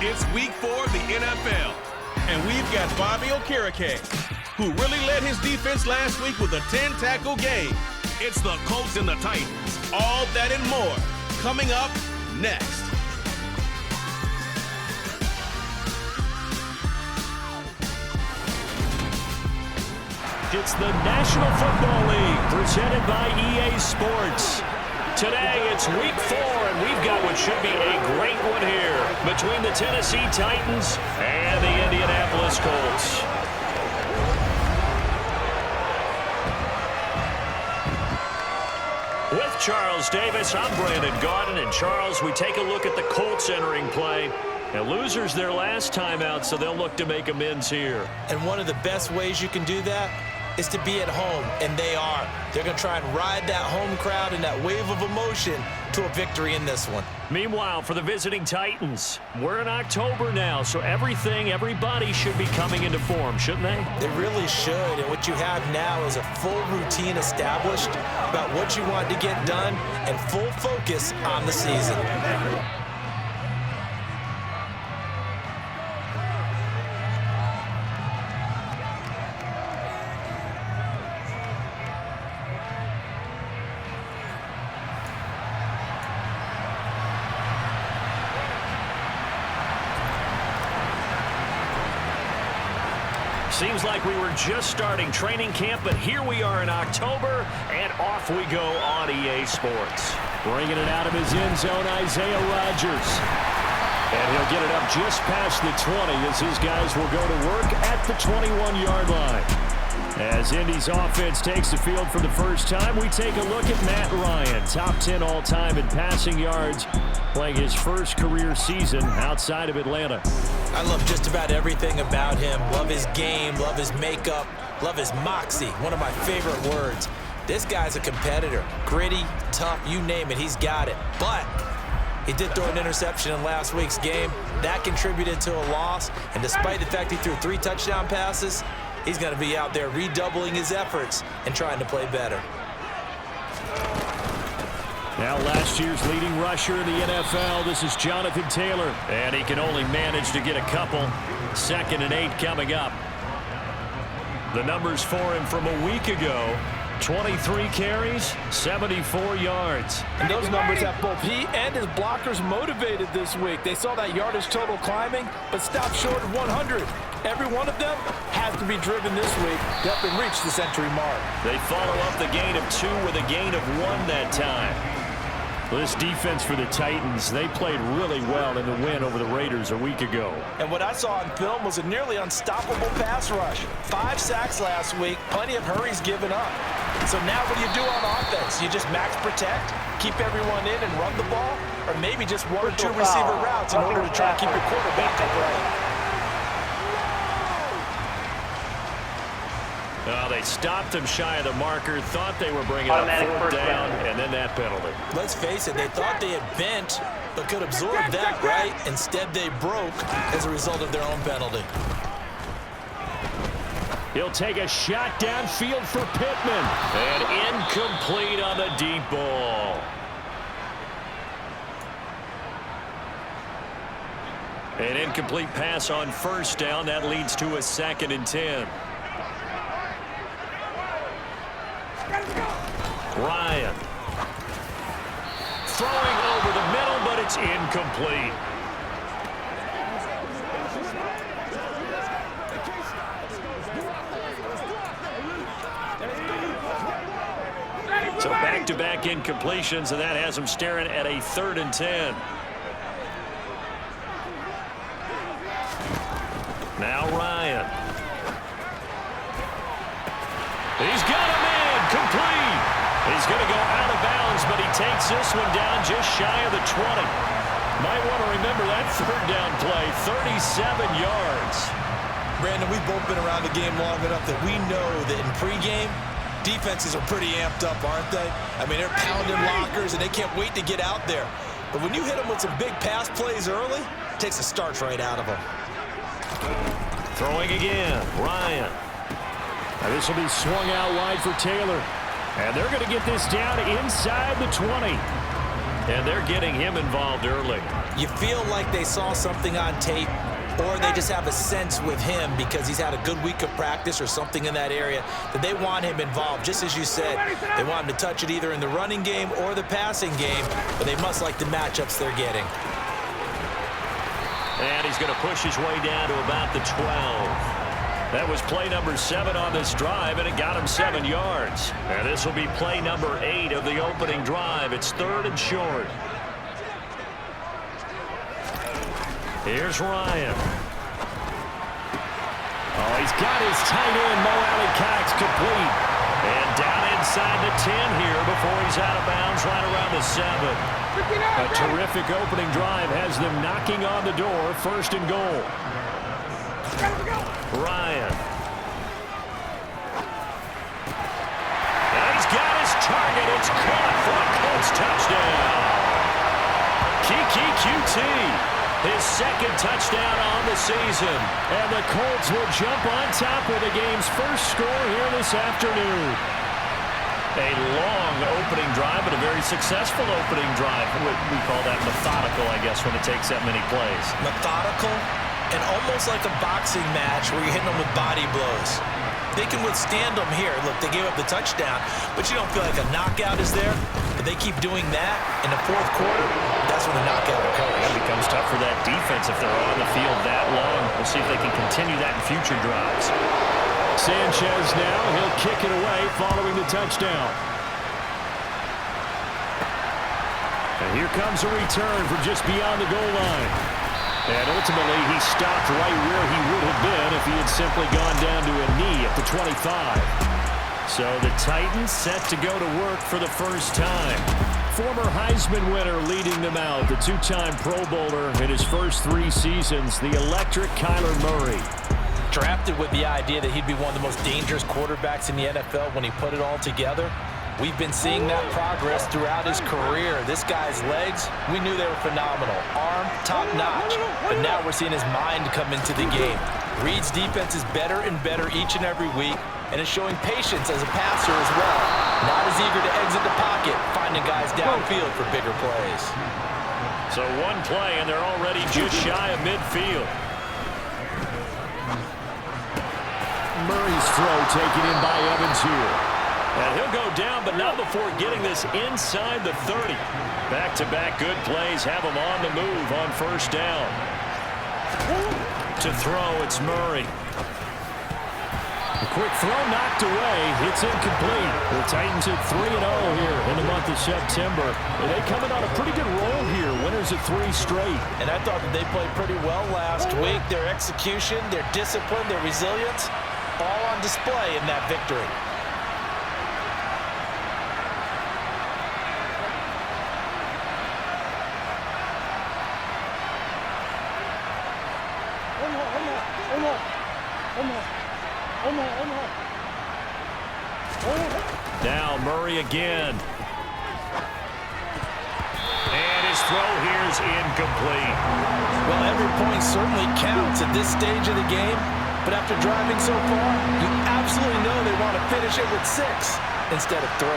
It's week 4 of the NFL, and we've got Bobby Okereke, who really led his defense last week with a 10-tackle game. It's the Colts and the Titans. All that and more coming up next. It's the National Football League presented by EA Sports. Today it's week 4 and we've got what should be a great one here between the Tennessee Titans and the Indianapolis Colts. With Charles Davis, I'm Brandon Gaudin, and Charles, we take a look at the Colts entering play. Now, losers their last time out, so they'll look to make amends here. And one of the best ways you can do that is to be at home, and they are. They're going to try and ride that home crowd and that wave of emotion to a victory in this one. Meanwhile, for the visiting Titans, we're in October now, so everybody should be coming into form, shouldn't they? They really should, and what you have now is a full routine established about what you want to get done and full focus on the season. Seems like we were just starting training camp, but here we are in October, and off we go on EA Sports. Bringing it out of his end zone, Isaiah Rodgers. And he'll get it up just past the 20 as his guys will go to work at the 21-yard line. As Indy's offense takes the field for the first time, we take a look at Matt Ryan, top 10 all-time in passing yards, playing his first career season outside of Atlanta. I love just about everything about him. Love his game, love his makeup, love his moxie, one of my favorite words. This guy's a competitor. Gritty, tough, you name it, he's got it. But he did throw an interception in last week's game. That contributed to a loss, and despite the fact he threw 3 touchdown passes, he's going to be out there redoubling his efforts and trying to play better. Now last year's leading rusher in the NFL, this is Jonathan Taylor. And he can only manage to get a couple. 2nd and 8 coming up. The numbers for him from a week ago, 23 carries, 74 yards. And those numbers have both he and his blockers motivated this week. They saw that yardage total climbing, but stopped short of 100. Every one of them has to be driven this week to help them reach the century mark. They follow up the gain of 2 with a gain of 1 that time. This defense for the Titans, they played really well in the win over the Raiders a week ago. And what I saw on film was a nearly unstoppable pass rush. 5 sacks last week, plenty of hurries given up. So now what do you do on offense? You just max protect, keep everyone in and run the ball, or maybe just 1 or 2 receiver routes in order to try and keep your quarterback upright. They stopped him shy of the marker, thought they were bringing up 4th down, and then that penalty. Let's face it, they thought they had bent, but could absorb that, right? Instead, they broke as a result of their own penalty. He'll take a shot downfield for Pittman, and incomplete on the deep ball. An incomplete pass on 1st down. That leads to a 2nd and 10. Ryan. Throwing over the middle, but it's incomplete. So back-to-back incompletions, and that has him staring at a 3rd and 10. Now Ryan. He's got a man complete. He's going to go out of bounds, but he takes this one down just shy of the 20. Might want to remember that 3rd down play, 37 yards. Brandon, we've both been around the game long enough that we know that in pregame, defenses are pretty amped up, aren't they? I mean, they're pounding lockers, and they can't wait to get out there. But when you hit them with some big pass plays early, it takes the starch right out of them. Throwing again, Ryan. Now this will be swung out wide for Taylor. And they're going to get this down inside the 20. And they're getting him involved early. You feel like they saw something on tape, or they just have a sense with him because he's had a good week of practice or something in that area that they want him involved. Just as you said, they want him to touch it either in the running game or the passing game, but they must like the matchups they're getting. And he's going to push his way down to about the 12. That was play number 7 on this drive, and it got him 7 yards. And this will be play number 8 of the opening drive. It's 3rd and short. Here's Ryan. Oh, he's got his tight end, Mo Alley-Cox, complete. And down inside the 10 here before he's out of bounds right around the 7. A terrific opening drive has them knocking on the door, 1st and goal. Ryan. And he's got his target. It's caught for a Colts touchdown. Kiki QT. His 2nd touchdown on the season. And the Colts will jump on top with the game's first score here this afternoon. A long opening drive, but a very successful opening drive. We call that methodical, I guess, when it takes that many plays. Methodical and almost like a boxing match where you're hitting them with body blows. They can withstand them here. Look, they gave up the touchdown, but you don't feel like a knockout is there. But they keep doing that in the 4th quarter. That's when the knockout occurs. It becomes tough for that defense if they're on the field that long. We'll see if they can continue that in future drives. Sanchez now. He'll kick it away following the touchdown. And here comes a return from just beyond the goal line. And ultimately, he stopped right where he would have been if he had simply gone down to a knee at the 25. So the Titans set to go to work for the first time. Former Heisman winner leading them out, the 2-time Pro Bowler in his first 3 seasons, the electric Kyler Murray. Drafted with the idea that he'd be one of the most dangerous quarterbacks in the NFL when he put it all together. We've been seeing that progress throughout his career. This guy's legs, we knew they were phenomenal. Arm, top-notch. But now we're seeing his mind come into the game. Reed's defense is better and better each and every week, and is showing patience as a passer as well. Not as eager to exit the pocket, finding guys downfield for bigger plays. So one play, and they're already just shy of midfield. Murray's throw taken in by Evans here. And he'll go down, but not before getting this inside the 30. Back-to-back good plays have him on the move on 1st down. To throw, it's Murray. A quick throw knocked away. It's incomplete. The Titans at 3-0 here in the month of September. And they coming on a pretty good roll here. Winners of 3 straight. And I thought that they played pretty well last week. Their execution, their discipline, their resilience, all on display in that victory. Now Murray again. And his throw here is incomplete. Well, every point certainly counts at this stage of the game. But after driving so far, you absolutely know they want to finish it with 6 instead of 3.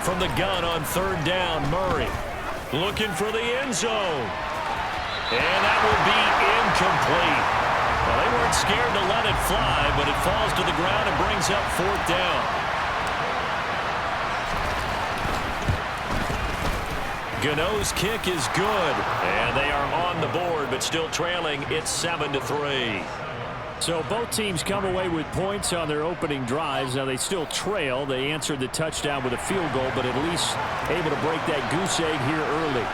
From the gun on 3rd down, Murray looking for the end zone. And that will be incomplete. Well, they weren't scared to let it fly, but it falls to the ground and brings up 4th down. Gano's kick is good, and they are on the board, but still trailing. It's 7-3. So both teams come away with points on their opening drives. Now they still trail. They answered the touchdown with a field goal, but at least able to break that goose egg here early.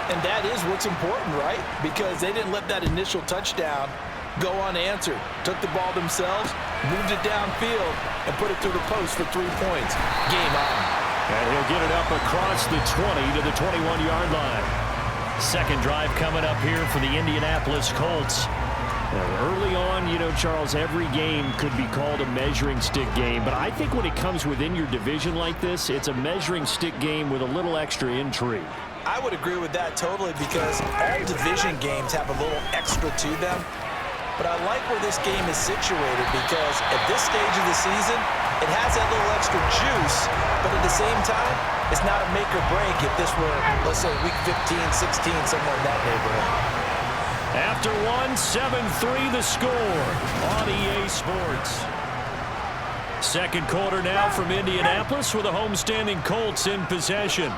And that is what's important, right? Because they didn't let that initial touchdown go unanswered. Took the ball themselves, moved it downfield, and put it through the post for 3 points. Game on. And he'll get it up across the 20 to the 21-yard line. 2nd drive coming up here for the Indianapolis Colts. Now, early on, you know, Charles, every game could be called a measuring stick game. But I think when it comes within your division like this, it's a measuring stick game with a little extra intrigue. I would agree with that totally because all division games have a little extra to them. but I like where this game is situated because at this stage of the season, it has that little extra juice, but at the same time, it's not a make or break if this were, let's say, week 15, 16, somewhere in that neighborhood. After 7-3 the score on EA Sports. Second quarter now from Indianapolis with the homestanding Colts in possession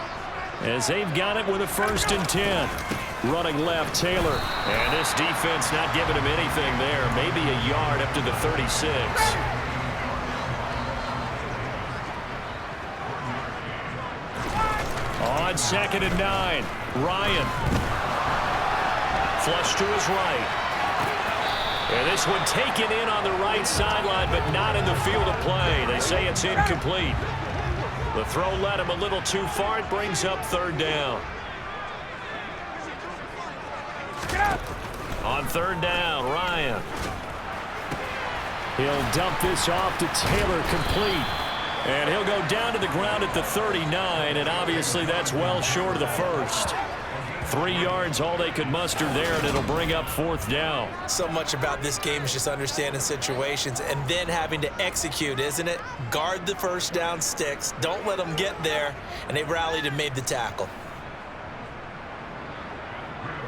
as they've got it with a 1st and 10. Running left, Taylor. And this defense not giving him anything there. Maybe a yard up to the 36. On 2nd and 9, Ryan. Flush to his right. And this one taken in on the right sideline, but not in the field of play. They say it's incomplete. The throw led him a little too far. It brings up 3rd down. On 3rd down, Ryan. He'll dump this off to Taylor, complete. And he'll go down to the ground at the 39, and obviously that's well short of the 1st. 3 yards, all they could muster there, and it'll bring up 4th down. So much about this game is just understanding situations and then having to execute, isn't it? Guard the 1st down sticks. Don't let them get there, and they rallied and made the tackle.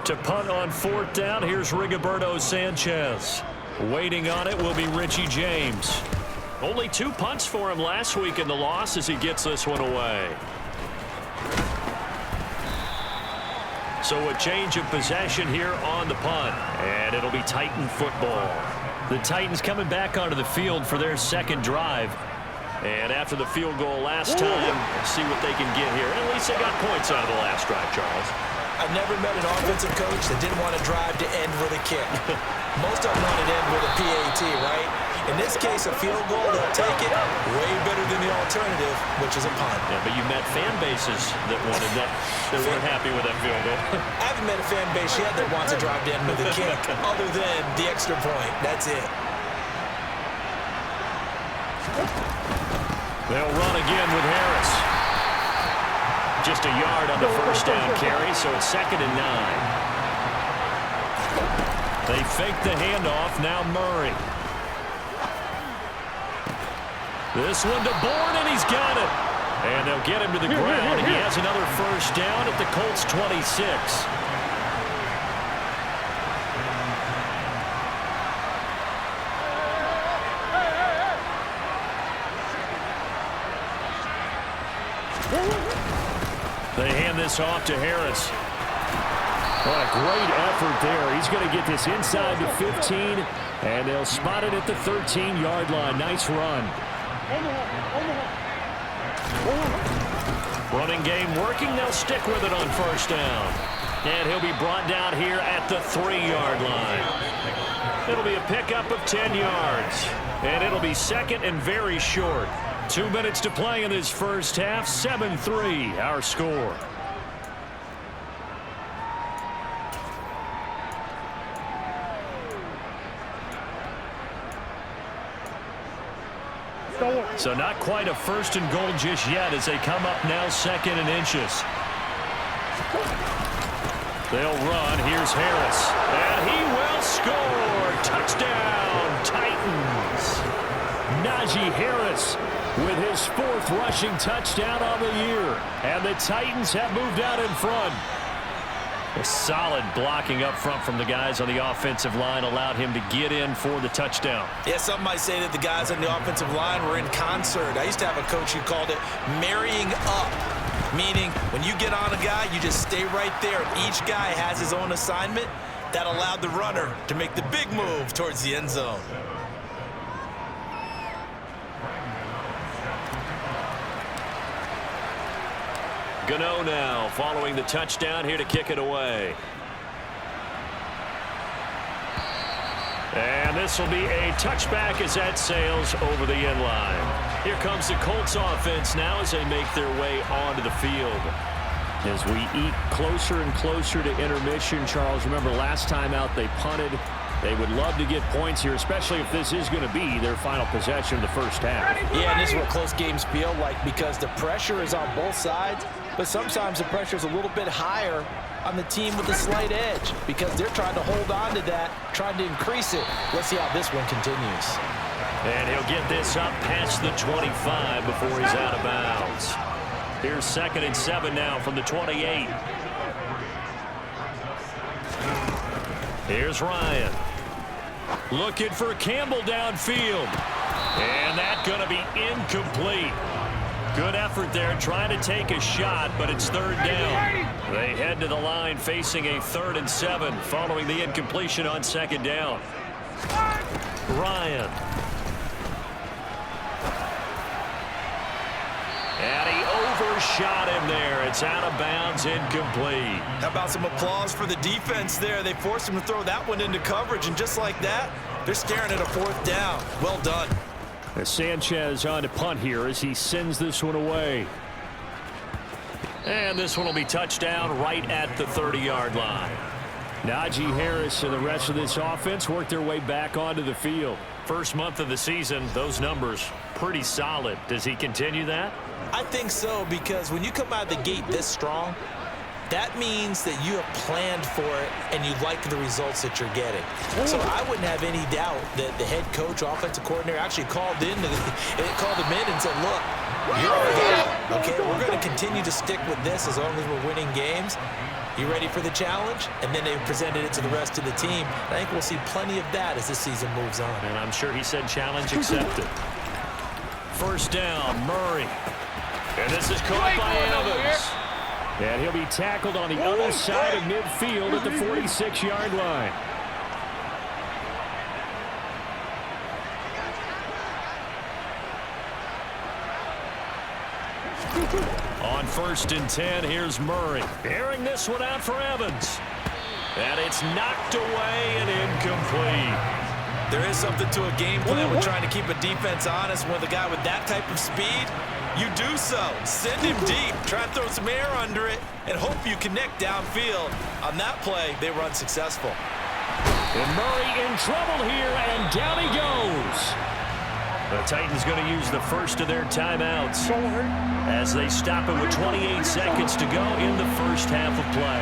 To punt on 4th down, here's Rigoberto Sanchez. Waiting on it will be Richie James. Only 2 punts for him last week in the loss as he gets this one away. So a change of possession here on the punt, and it'll be Titan football. The Titans coming back onto the field for their 2nd drive. And after the field goal last time, see what they can get here. At least they got points out of the last drive, Charles. I've never met an offensive coach that didn't want to drive to end with a kick. Most of them want to end with a PAT, right? In this case, a field goal, they'll take it way better than the alternative, which is a punt. Yeah, but you met fan bases that wanted that, that weren't happy with that field goal. I haven't met a fan base yet that wants to drive to end with a kick, other than the extra point. That's it. They'll run again with Harris. Just a yard on the 1st down carry, so it's 2nd and 9. They fake the handoff, now Murray. This one to Bourne, and he's got it. And they'll get him to the ground, and he has another 1st down at the Colts 26. They hand this off to Harris. What a great effort there. He's going to get this inside the 15, and they'll spot it at the 13-yard line. Nice run. Running game working. They'll stick with it on 1st down. And he'll be brought down here at the 3-yard line. It'll be a pickup of 10 yards. And it'll be 2nd and very short. 2 minutes to play in this 1st half. 7-3 our score. So not quite a 1st and goal just yet as they come up now 2nd and inches. They'll run. Here's Harris. And he will score. Touchdown, Titans. Najee Harris with his 4th rushing touchdown on the year. And the Titans have moved out in front. A solid blocking up front from the guys on the offensive line allowed him to get in for the touchdown. Yeah, some might say that the guys on the offensive line were in concert. I used to have a coach who called it marrying up, meaning when you get on a guy, you just stay right there. Each guy has his own assignment. That allowed the runner to make the big move towards the end zone. Gano now following the touchdown here to kick it away. And this will be a touchback as that sails over the end line. Here comes the Colts offense now as they make their way onto the field. As we eat closer and closer to intermission, Charles, remember last time out they punted. They would love to get points here, especially if this is going to be their final possession of the first half. Yeah, and this is what close games feel like because the pressure is on both sides, but sometimes the pressure is a little bit higher on the team with a slight edge because they're trying to hold on to that, trying to increase it. Let's see how this one continues. And he'll get this up past the 25 before he's out of bounds. Here's 2nd and 7 now from the 28. Here's Ryan. Looking for Campbell downfield. And that's going to be incomplete. Good effort there trying to take a shot, but it's 3rd down. They head to the line facing a 3rd and 7 following the incompletion on 2nd down. Ryan. And he overshot him there. It's out of bounds, incomplete. How about some applause for the defense there? They forced him to throw that one into coverage, and just like that, they're staring at a 4th down. Well done. Sanchez on to punt here as he sends this one away. And this one will be touchdown right at the 30-yard line. Najee Harris and the rest of this offense work their way back onto the field. First month of the season, those numbers pretty solid. Does he continue that? I think so, because when you come out of the gate this strong, that means that you have planned for it and you like the results that you're getting. So I wouldn't have any doubt that the head coach, offensive coordinator, actually called him in and said, look, you're our guy, okay? We're going to continue to stick with this as long as we're winning games. You ready for the challenge? And then they presented it to the rest of the team. I think we'll see plenty of that as this season moves on. And I'm sure he said challenge accepted. 1st down, Murray. And this is caught by Evans. And he'll be tackled on the other side of midfield at the 46-yard line. On 1st and 10, here's Murray. Airing this one out for Evans. And it's knocked away and incomplete. There is something to a game plan with trying to keep a defense honest. With a guy with that type of speed, you do so. Send him deep. Try and throw some air under it and hope you connect downfield. On that play, they were unsuccessful. And Murray in trouble here, and down he goes. The Titans going to use the first of their timeouts as they stop it with 28 seconds to go in the first half of play.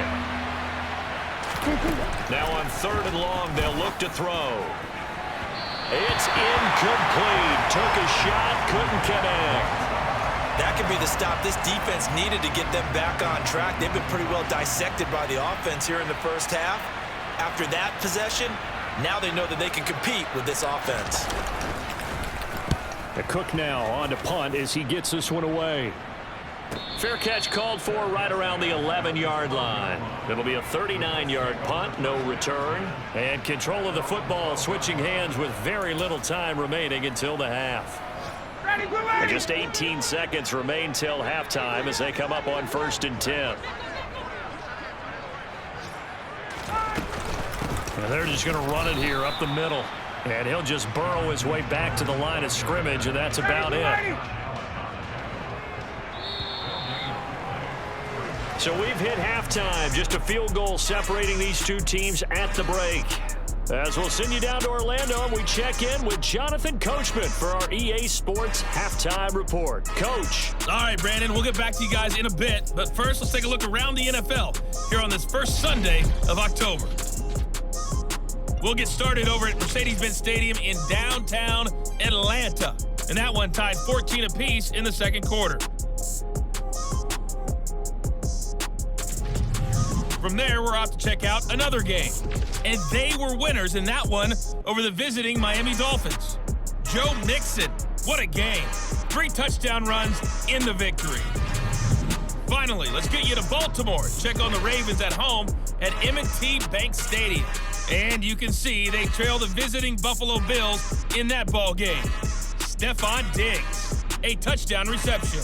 Now on 3rd and long, they'll look to throw. It's incomplete. Took a shot, couldn't connect. That could be the stop this defense needed to get them back on track. They've been pretty well dissected by the offense here in the first half. After that possession, now they know that they can compete with this offense. The Cook now on to punt as he gets this one away. Fair catch called for right around the 11-yard line. It'll be a 39-yard punt, no return. And control of the football switching hands with very little time remaining until the half. And just 18 seconds remain till halftime as they come up on 1st and 10. And they're just going to run it here up the middle. And he'll just burrow his way back to the line of scrimmage, and that's about it. So we've hit halftime. Just a field goal separating these two teams at the break. As we'll send you down to Orlando, and we check in with Jonathan Coachman for our EA Sports Halftime Report. Coach. All right, Brandon, we'll get back to you guys in a bit. But first, let's take a look around the NFL here on this first Sunday of October. We'll get started over at Mercedes-Benz Stadium in downtown Atlanta. And that one tied 14 apiece in the second quarter. From there, we're off to check out another game. And they were winners in that one over the visiting Miami Dolphins. Joe Mixon, what a game. 3 touchdown runs in the victory. Finally, let's get you to Baltimore. Check on the Ravens at home at M&T Bank Stadium. And you can see they trail the visiting Buffalo Bills in that ball game. Stephon Diggs, a touchdown reception.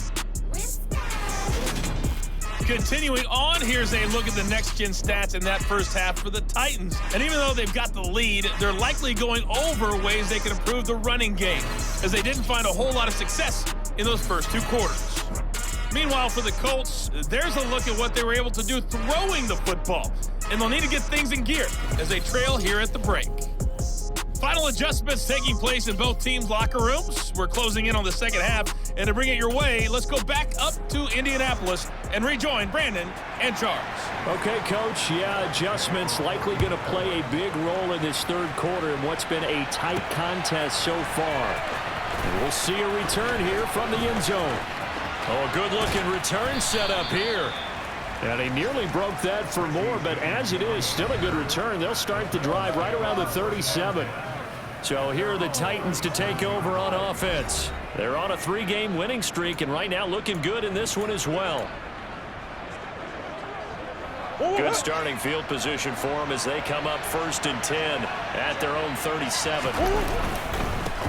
Continuing on, here's a look at the next-gen stats in that first half for the Titans. And even though they've got the lead, they're likely going over ways they can improve the running game, as they didn't find a whole lot of success in those first 2 quarters. Meanwhile, for the Colts, there's a look at what they were able to do throwing the football. And they'll need to get things in gear as they trail here at the break. Final adjustments taking place in both teams' locker rooms. We're closing in on the second half, and to bring it your way, let's go back up to Indianapolis and rejoin Brandon and Charles. Okay, Coach. Yeah, adjustments likely going to play a big role in this third quarter in what's been a tight contest so far. And we'll see a return here from the end zone. Oh, a good-looking return set up here. And he nearly broke that for more, but as it is, still a good return. They'll start the drive right around the 37. So here are the Titans to take over on offense. They're on a 3-game winning streak, and right now looking good in this one as well. Good starting field position for them as they come up 1st and 10 at their own 37.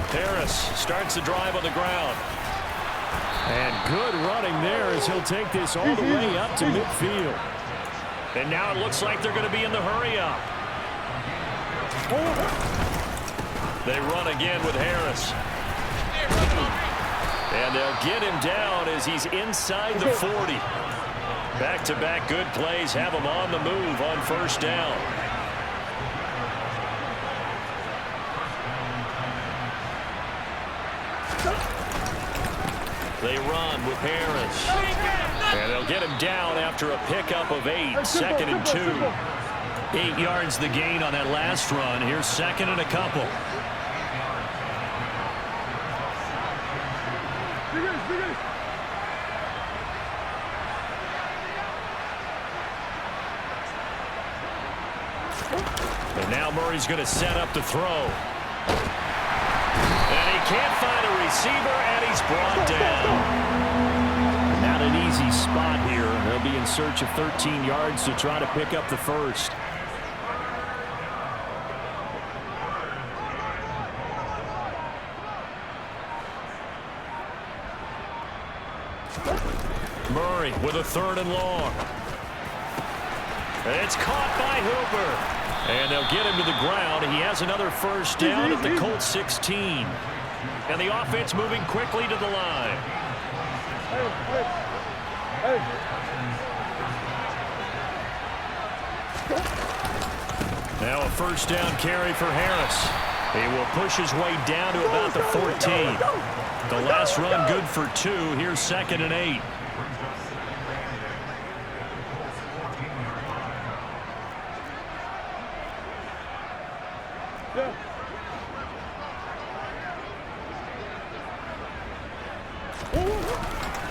Harris starts the drive on the ground. And good running there as he'll take this all the way up to midfield. And now it looks like they're going to be in the hurry-up. They run again with Harris. And they'll get him down as he's inside the 40. Back-to-back good plays have him on the move on 1st down. They run with Harris. And they'll get him down after a pickup of 8. 2nd and 2. 8 yards the gain on that last run. Here's 2nd and a couple. And now Murray's going to set up the throw. And he can't find a receiver, and he's brought down. Not an easy spot here. They'll be in search of 13 yards to try to pick up the first. Murray with a 3rd and long. And it's caught by Hooper. And they'll get him to the ground. He has another 1st down at the Colts 16. And the offense moving quickly to the line. Now a 1st down carry for Harris. He will push his way down to about the 14. The last run good for 2. Here's 2nd and 8.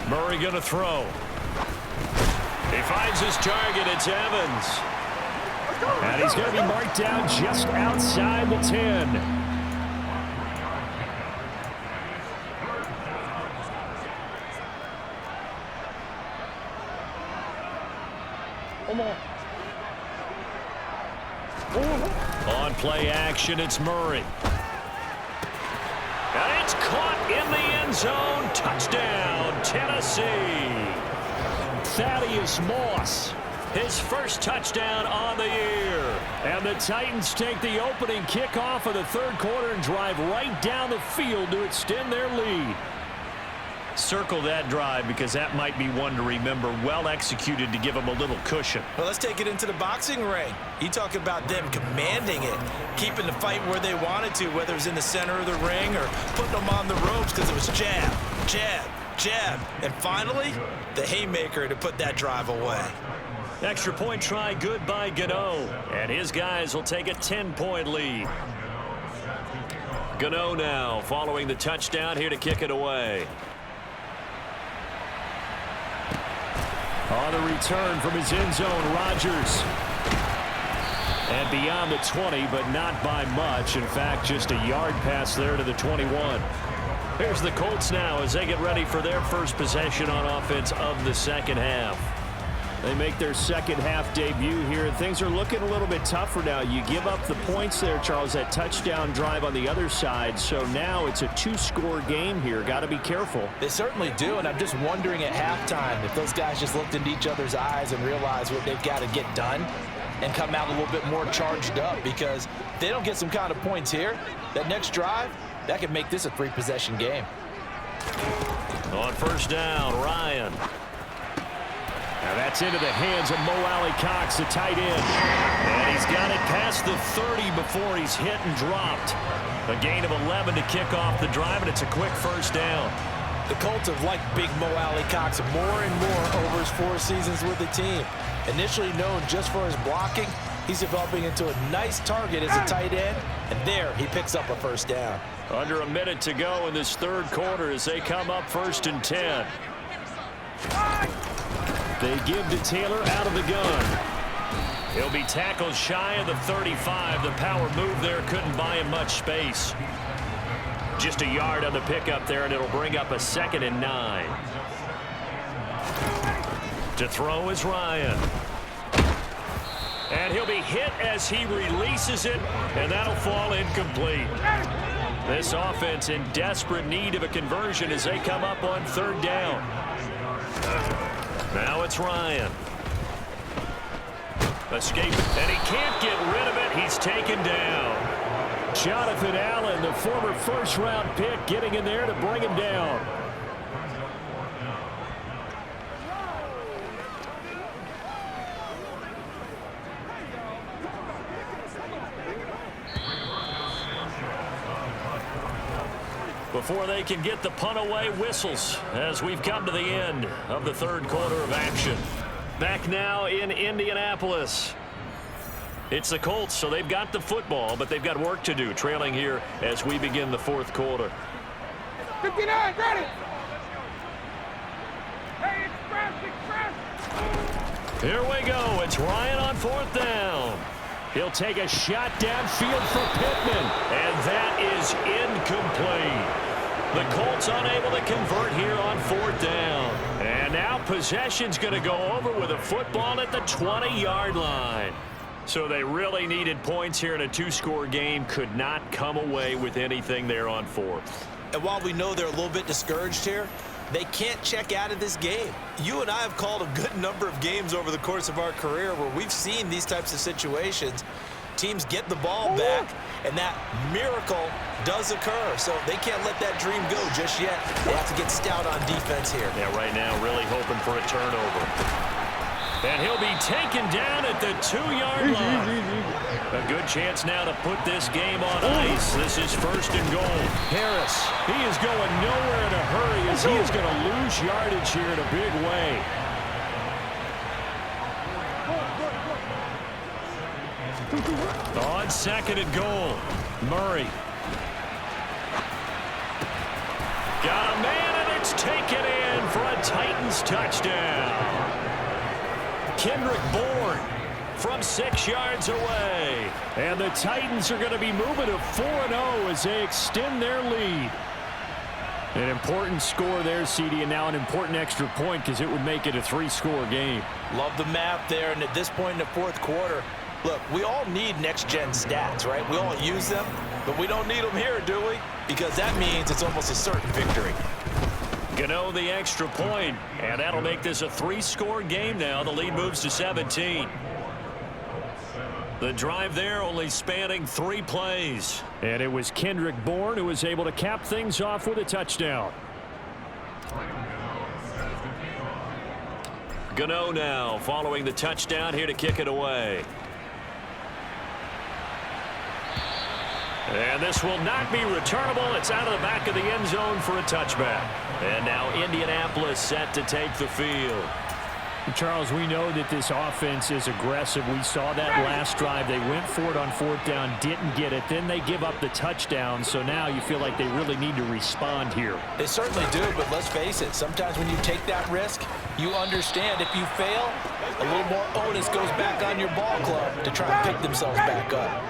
Murray going to throw. He finds his target. It's Evans. And he's going to be marked down just outside the 10. On play action, it's Murray. And it's caught in the end zone. Touchdown, Tennessee. Thaddeus Moss, his 1st touchdown on the year. And the Titans take the opening kickoff of the 3rd quarter and drive right down the field to extend their lead. Circle that drive because that might be one to remember. Well executed to give them a little cushion. Well, let's take it into the boxing ring. You talk about them commanding it, keeping the fight where they wanted to, whether it was in the center of the ring or putting them on the ropes because it was jab, jab, jab. And finally, the haymaker to put that drive away. Extra point try good by Gano. And his guys will take a 10-point lead. Gano now following the touchdown here to kick it away. On the return from his end zone, Rodgers. And beyond the 20, but not by much. In fact, just a yard pass there to the 21. Here's the Colts now as they get ready for their first possession on offense of the second half. They make their second half debut here, and things are looking a little bit tougher now. You give up the points there, Charles, that touchdown drive on the other side. So now it's a 2-score game here. Got to be careful. They certainly do, and I'm just wondering at halftime if those guys just looked into each other's eyes and realized what they've got to get done and come out a little bit more charged up, because if they don't get some kind of points here, that next drive, that could make this a 3-possession game. On 1st down, Ryan. Now that's into the hands of Mo Alley Cox, the tight end. And He's got it past the 30 before he's hit and dropped. A gain of 11 to kick off the drive, and it's a quick first down. The Colts have liked Big Mo Alley-Cox more and more over his 4 seasons with the team. Initially known just for his blocking, he's developing into a nice target as a tight end, and there he picks up a first down. Under a minute to go in this third quarter as they come up 1st and 10. They give to Taylor out of the gun. He'll be tackled shy of the 35. The power move there couldn't buy him much space. Just a yard on the pickup there, and it'll bring up a 2nd and 9. To throw is Ryan. And he'll be hit as he releases it, and that'll fall incomplete. This offense in desperate need of a conversion as they come up on 3rd down. Now it's Ryan. Escape, and he can't get rid of it. He's taken down. Jonathan Allen, the former first-round pick, getting in there to bring him down. Before they can get the punt away, whistles as we've come to the end of the third quarter of action. Back now in Indianapolis. It's the Colts, so they've got the football, but they've got work to do, trailing here as we begin the fourth quarter. 59, ready! Hey, express! Here we go. It's Ryan on 4th down. He'll take a shot downfield for Pittman, and that is incomplete. The Colts unable to convert here on 4th down. And now possession's going to go over with a football at the 20-yard line. So they really needed points here in a 2-score game. Could not come away with anything there on 4th. And while we know they're a little bit discouraged here, they can't check out of this game. You and I have called a good number of games over the course of our career where we've seen these types of situations. Teams get the ball back, and that miracle does occur. So they can't let that dream go just yet. They have to get stout on defense here. Yeah, right now really hoping for a turnover. And he'll be taken down at the 2-yard line. A good chance now to put this game on ice. This is 1st and goal. Harris, he is going nowhere in a hurry as he is going to lose yardage here in a big way. On 2nd and goal, Murray. Got a man, and it's taken in for a Titans touchdown. Kendrick Bourne from 6 yards away. And the Titans are going to be moving to 4-0 as they extend their lead. An important score there, CD, and now an important extra point because it would make it a 3-score game. Love the math there, and at this point in the fourth quarter, look, we all need next-gen stats, right? We all use them, but we don't need them here, do we? Because that means it's almost a certain victory. Gano the extra point, and that'll make this a 3-score game now. The lead moves to 17. The drive there only spanning 3 plays. And it was Kendrick Bourne who was able to cap things off with a touchdown. Gano now following the touchdown here to kick it away. And this will not be returnable. It's out of the back of the end zone for a touchback. And now Indianapolis set to take the field. Charles, we know that this offense is aggressive. We saw that last drive. They went for it on 4th down, didn't get it. Then they give up the touchdown. So now you feel like they really need to respond here. They certainly do, but let's face it. Sometimes when you take that risk, you understand if you fail, a little more onus goes back on your ball club to try and pick themselves back up.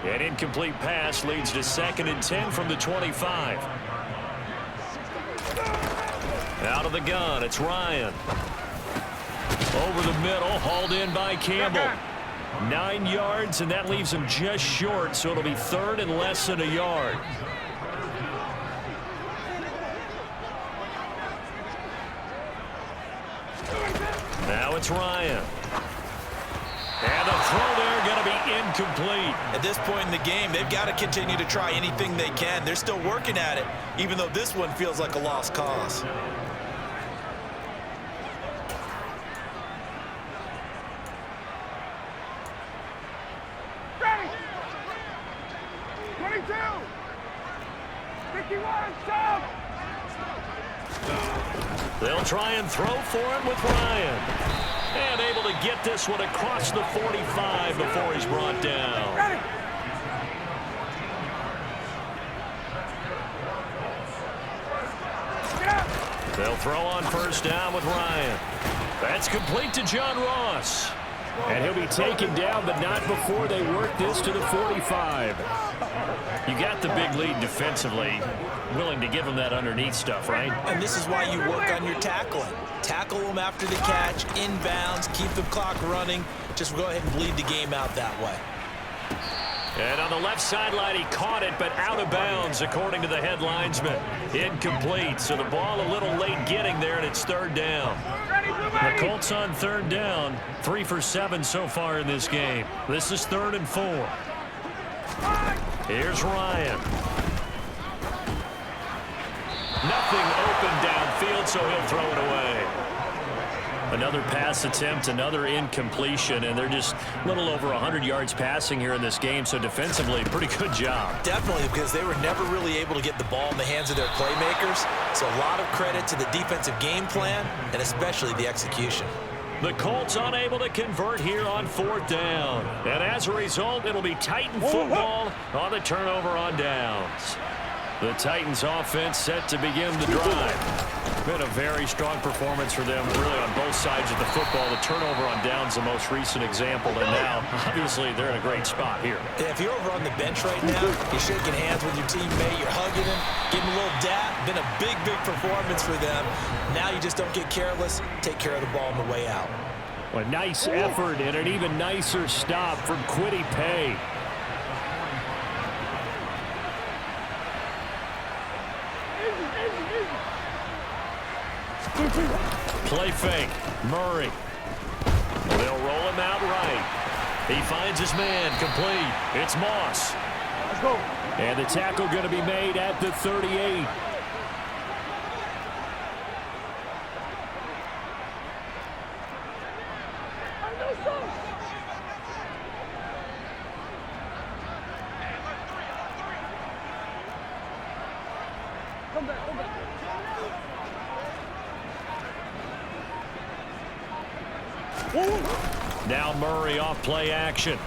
An incomplete pass leads to 2nd and 10 from the 25. Out of the gun, it's Ryan. Over the middle, hauled in by Campbell. 9 yards, and that leaves him just short, so it'll be 3rd and less than a yard. Now it's Ryan. And the throw there going to be incomplete. At this point in the game, they've got to continue to try anything they can. They're still working at it, even though this one feels like a lost cause. 22. 51, stop. They'll try and throw for him with Ryan. And able to get this one across the 45 before he's brought down. Ready. Get out. They'll throw on first down with Ryan. That's complete to John Ross. And he'll be taken down, but not before they work this to the 45. You got the big lead defensively. Willing to give him that underneath stuff, right? And this is why you work on your tackling. Tackle them after the catch, inbounds, keep the clock running. Just go ahead and bleed the game out that way. And on the left sideline, he caught it, but out of bounds, according to the head linesman. Incomplete, so the ball a little late getting there, and it's third down. The Colts on third down, 3 for 7 so far in this game. This is 3rd and 4. Here's Ryan. Nothing open downfield, so he'll throw it away. Another pass attempt, another incompletion, and they're just a little over 100 yards passing here in this game, so defensively, pretty good job. Definitely, because they were never really able to get the ball in the hands of their playmakers. So a lot of credit to the defensive game plan, and especially the execution. The Colts unable to convert here on 4th down. And as a result, it'll be Titan football on the turnover on downs. The Titans offense set to begin the drive. Been a very strong performance for them, really, on both sides of the football. The turnover on downs, the most recent example, and now, obviously, they're in a great spot here. Yeah, if you're over on the bench right now, you're shaking hands with your teammate, you're hugging him, giving him a little dap. Been a big, big performance for them. Now you just don't get careless. Take care of the ball on the way out. A nice effort and an even nicer stop from Kwity Paye. Play fake. Murray. They'll roll him out right. He finds his man complete. It's Moss. Let's go. And the tackle going to be made at the 38. Come back, come back. Now Murray off play action.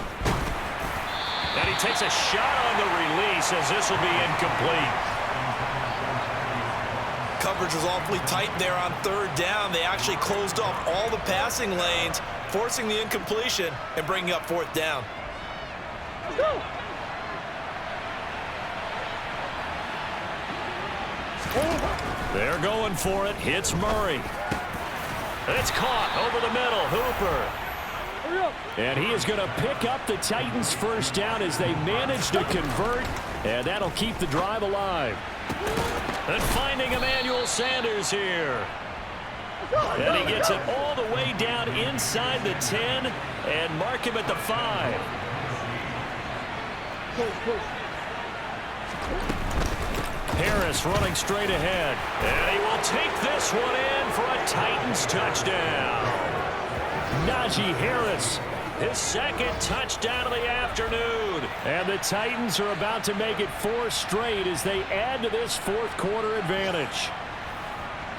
And he takes a shot on the release as this will be incomplete. Coverage was awfully tight there on 3rd down. They actually closed off all the passing lanes, forcing the incompletion and bringing up 4th down. Let's go. They're going for it. Hits Murray. It's caught over the middle. Hooper. And he is going to pick up the Titans' first down as they manage to convert, and that'll keep the drive alive. And finding Emmanuel Sanders here. And he gets it all the way down inside the 10 and mark him at the 5. Harris running straight ahead. And he will take this one in for a Titans touchdown. Najee Harris, his 2nd touchdown of the afternoon. And the Titans are about to make it 4 straight as they add to this 4th quarter advantage.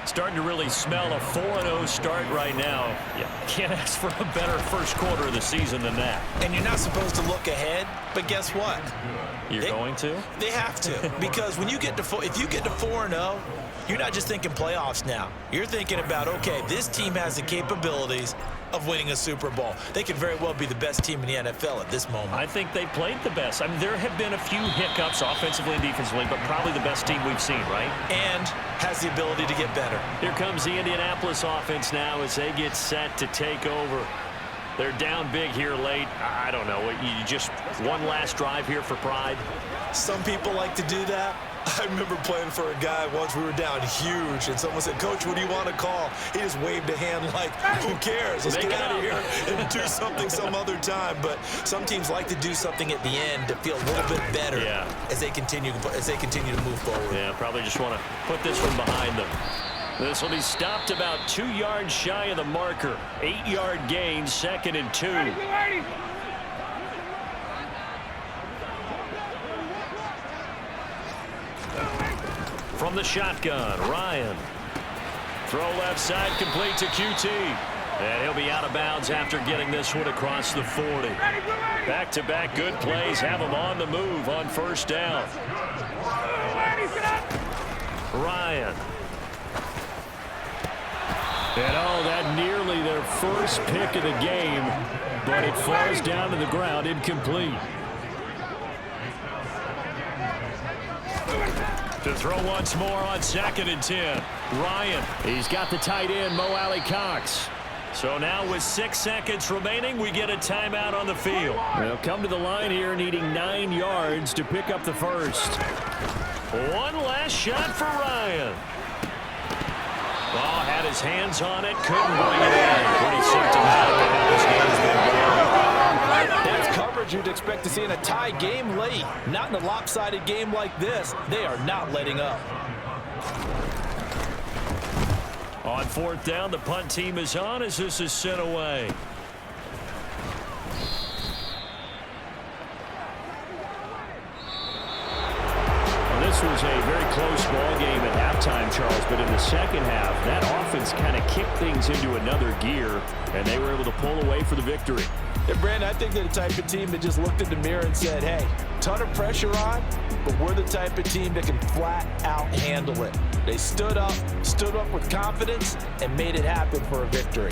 Starting to really smell a 4-0 start right now. You can't ask for a better first quarter of the season than that. And you're not supposed to look ahead, but guess what? You're going to? They have to, because when you get to if you get to 4-0, you're not just thinking playoffs now. You're thinking about, okay, this team has the capabilities of winning a Super Bowl. They could very well be the best team in the NFL at this moment. I think they played the best. I mean, there have been a few hiccups offensively and defensively, but probably the best team we've seen, right? And has the ability to get better. Here comes the Indianapolis offense now as they get set to take over. They're down big here late. I don't know. You just one last drive here for pride? Some people like to do that. I remember playing for a guy once. We were down huge, and someone said, "Coach, what do you want to call?" He just waved a hand like, "Who cares? Let's get out of here and do something some other time." But some teams like to do something at the end to feel a little bit better as they continue to move forward. Yeah, probably just want to put this one behind them. This will be stopped about 2 yards shy of the marker. 8-yard gain, 2nd and 2. From the shotgun, Ryan. Throw left side, complete to QT. And he'll be out of bounds after getting this one across the 40. Back-to-back good plays have him on the move on first down. Ryan. And that nearly their first pick of the game, but it falls down to the ground incomplete. To throw once more on 2nd and 10. Ryan. He's got the tight end, Mo Alley Cox. So now with 6 seconds remaining, we get a timeout on the field. They'll come to the line here needing 9 yards to pick up the first. One last shot for Ryan. Ball had his hands on it, couldn't bring it in. Pretty symptomatic of how this game's been going. That's coverage you'd expect to see in a tie game late. Not in a lopsided game like this. They are not letting up. On 4th down, the punt team is on as this is sent away. This was a very close ball game at halftime, Charles, but in the second half, that offense kind of kicked things into another gear, and they were able to pull away for the victory. Yeah, Brandon, I think they're the type of team that just looked in the mirror and said, hey, ton of pressure on, but we're the type of team that can flat out handle it. They stood up with confidence, and made it happen for a victory.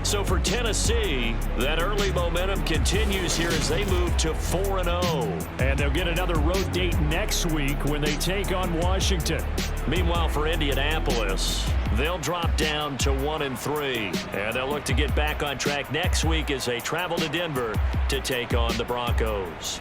So for Tennessee, that early momentum continues here as they move to 4-0. And they'll get another road date next week when they take on Washington. Meanwhile, for Indianapolis, they'll drop down to 1-3. And they'll look to get back on track next week as they travel to Denver to take on the Broncos.